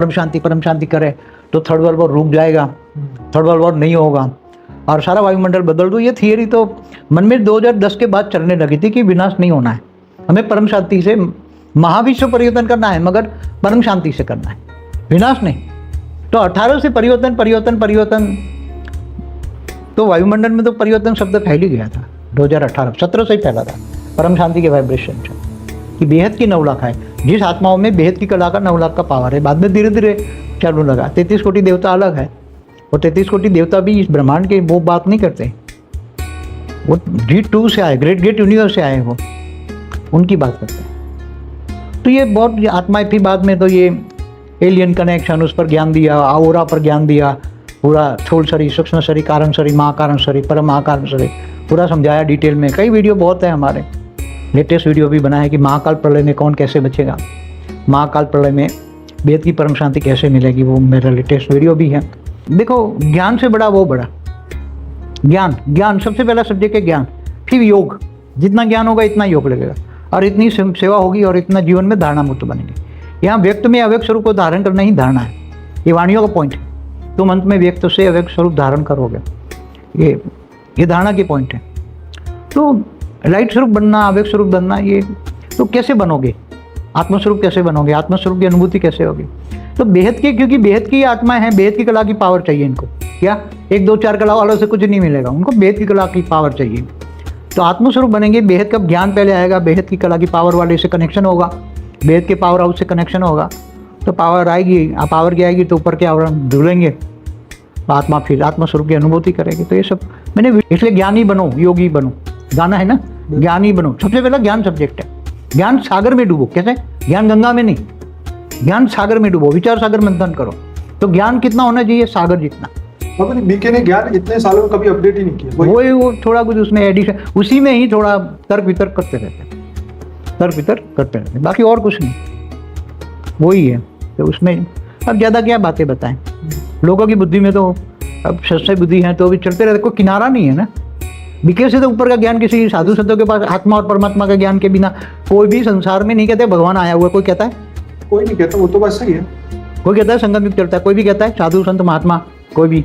परम शांति करे तो थर्ड वर्ल्ड वॉर रुक जाएगा, थर्ड वर्ल्ड वॉर नहीं होगा और सारा वायुमंडल बदल दो। ये थियरी तो मन में 2010 के बाद चलने लगी थी कि विनाश नहीं होना है, हमें परम शांति से महाविश्व परिवर्तन करना है, मगर परम शांति से करना है, विनाश नहीं। तो 18 से परिवर्तन तो वायुमंडल में तो परिवर्तन शब्द फैल ही गया था 2018 17 से ही फैला था परम शांति के वाइब्रेशन से कि बेहद की 9 लाख है। जिस आत्माओं में बेहद की कला का 9 लाख का पावर है, बाद में धीरे धीरे चालू लगा। 33 कोटि देवता अलग है, और 33 कोटि देवता भी इस ब्रह्मांड के वो बात नहीं करते, वो G2 से आए, ग्रेट यूनिवर्स से आए, वो उनकी बात करते हैं। तो ये बहुत आत्माएं थी, बाद में तो ये एलियन कनेक्शन उस पर ज्ञान दिया, आउरा पर ज्ञान दिया, पूरा स्थूल शरीर, सूक्ष्म शरीर, कारण शरीर, महाकारण शरीर, परम महाकारण शरीर पूरा समझाया डिटेल में। कई वीडियो बहुत है हमारे, लेटेस्ट वीडियो भी बना है कि महाकाल प्रलय में कौन कैसे बचेगा, महाकाल प्रलय में वेद की परम शांति कैसे मिलेगी, वो मेरा लेटेस्ट वीडियो भी है। देखो, ज्ञान से बड़ा वो बड़ा ज्ञान सबसे पहला सब्जेक्ट है ज्ञान, फिर योग। जितना ज्ञान होगा इतना योग लगेगा, और इतनी सेवा होगी, और इतना जीवन में धारणा मुक्त बनेंगे। यहाँ व्यक्त में अव्यक्त स्वरूप को धारण करना ही धारणा है, ये वाणियों का पॉइंट है। तुम अंत में व्यक्त से अव्यक्त स्वरूप धारण करोगे, ये धारणा की पॉइंट है। तो लाइट स्वरूप बनना, अव्यक्त स्वरूप बनना, ये तो कैसे बनोगे, आत्मस्वरूप कैसे बनोगे, आत्मस्वरूप की अनुभूति कैसे होगी। तो बेहद की, क्योंकि बेहद की आत्माएं हैं, बेहद की कला की पावर चाहिए इनको। क्या 1 2 4 कला वालों से कुछ नहीं मिलेगा, उनको बेहद की कला की पावर चाहिए। तो आत्मस्वरूप बनेंगे, बेहद का ज्ञान पहले आएगा, बेहद की कला की पावर वाले से कनेक्शन होगा, बेहद के पावर हाउस से कनेक्शन होगा, तो पावर आएगी। पावर की आएगी तो ऊपर के आवरण धुलेंगे, आत्मा फिर आत्मस्वरूप की अनुभूति करेगी। तो ये सब मैंने, इसलिए ज्ञानी बनो, योगी बनो, गाना है ना, ज्ञानी बनो। सबसे पहला ज्ञान सब्जेक्ट है। ज्ञान सागर में डूबो, कैसे? ज्ञान गंगा में नहीं, ज्ञान सागर में डूबो, विचार सागर मंथन करो। तो ज्ञान कितना होना चाहिए? सागर जितना। बीके ने ज्ञान इतने सालों में कभी अपडेट ही नहीं किया, वो थोड़ा कुछ उसमें एडिशन, उसी में ही थोड़ा तर्क वितर्क करते रहते, बाकी और कुछ नहीं, वही है। तो उसमें अब ज़्यादा क्या बातें बताएं, लोगों की बुद्धि में तो अब सच्चाई बुद्धि है तो अभी चलते रहते, कोई किनारा नहीं है ना। बीके से तो ऊपर का ज्ञान किसी साधु संतों के पास, आत्मा और परमात्मा का ज्ञान के बिना कोई भी संसार में नहीं कहते भगवान आया हुआ। कोई कहता है? कोई नहीं कहता, वो तो बात सही है। कोई कहता है संगम युग चलता है, कोई भी कहता है साधु संत महात्मा, कोई भी।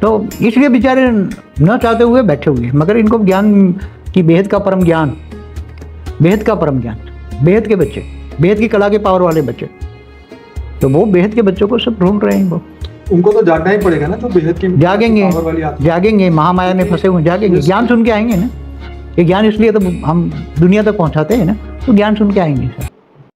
तो इसलिए बेचारे न चाहते हुए बैठे हुए, मगर इनको ज्ञान की बेहद का परम ज्ञान, बेहद का परम ज्ञान, बेहद के बच्चे, बेहद की कला के पावर वाले बच्चे, तो वो बेहद के बच्चों को सब ढूंढ रहे हैं। वो उनको तो जागना ही पड़ेगा ना, तो बेहद की जागेंगे, महामाया में फंसे हुए जागेंगे, ज्ञान सुन के आएंगे ना। ये ज्ञान इसलिए तो हम दुनिया तक पहुंचाते हैं ना, तो ज्ञान सुन के आएंगे सर।